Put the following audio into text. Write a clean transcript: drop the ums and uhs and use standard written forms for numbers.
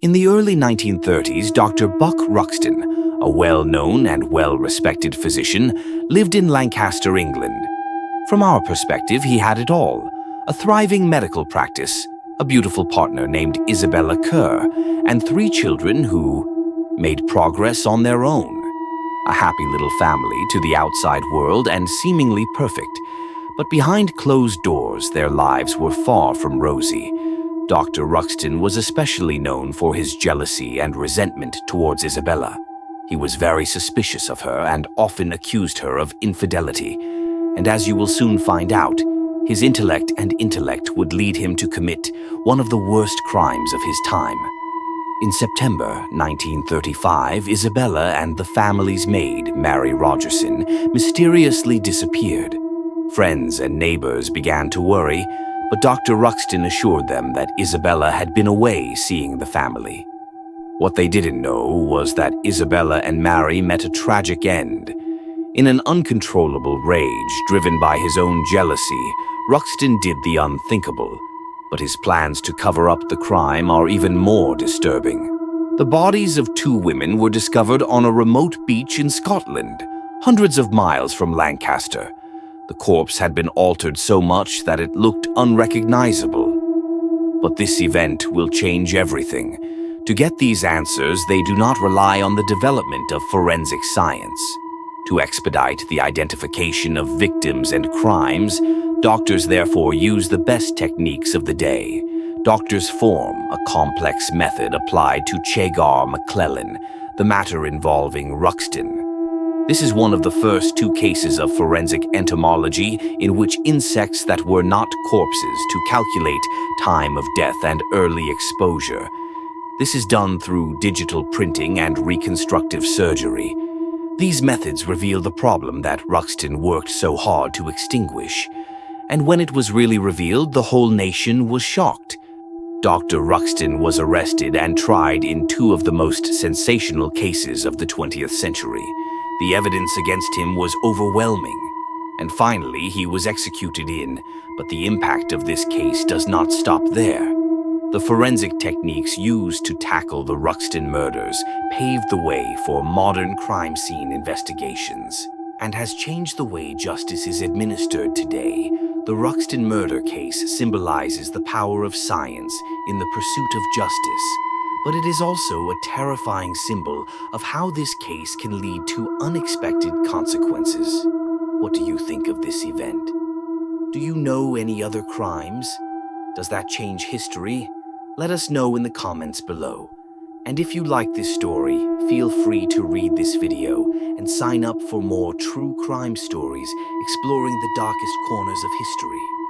In the early 1930s, Dr. Buck Ruxton, a well-known and well-respected physician, lived in Lancaster, England. From our perspective, he had it all: a thriving medical practice, a beautiful partner named Isabella Kerr, and 3 children who made progress on their own. A happy little family to the outside world and seemingly perfect. But behind closed doors, their lives were far from rosy. Dr. Ruxton was especially known for his jealousy and resentment towards Isabella. He was very suspicious of her and often accused her of infidelity. And as you will soon find out, his intellect would lead him to commit one of the worst crimes of his time. In September 1935, Isabella and the family's maid, Mary Rogerson, mysteriously disappeared. Friends and neighbors began to worry, but Dr. Ruxton assured them that Isabella had been away seeing the family. What they didn't know was that Isabella and Mary met a tragic end. In an uncontrollable rage driven by his own jealousy, Ruxton did the unthinkable. But his plans to cover up the crime are even more disturbing. The bodies of 2 women were discovered on a remote beach in Scotland, hundreds of miles from Lancaster. The corpse had been altered so much that it looked unrecognizable. But this event will change everything. To get these answers, they do not rely on the development of forensic science. To expedite the identification of victims and crimes, doctors therefore use the best techniques of the day. Doctors form a complex method applied to Chegar McClellan, the matter involving Ruxton. This is one of the first 2 cases of forensic entomology in which insects that were not corpses to calculate time of death and early exposure. This is done through digital printing and reconstructive surgery. These methods reveal the problem that Ruxton worked so hard to extinguish. And when it was really revealed, the whole nation was shocked. Dr. Ruxton was arrested and tried in 2 of the most sensational cases of the 20th century. The evidence against him was overwhelming. And finally, he was executed but the impact of this case does not stop there. The forensic techniques used to tackle the Ruxton murders paved the way for modern crime scene investigations and has changed the way justice is administered today. The Ruxton murder case symbolizes the power of science in the pursuit of justice, but it is also a terrifying symbol of how this case can lead to unexpected consequences. What do you think of this event? Do you know any other crimes? Does that change history? Let us know in the comments below. And if you like this story, feel free to read this video and sign up for more true crime stories exploring the darkest corners of history.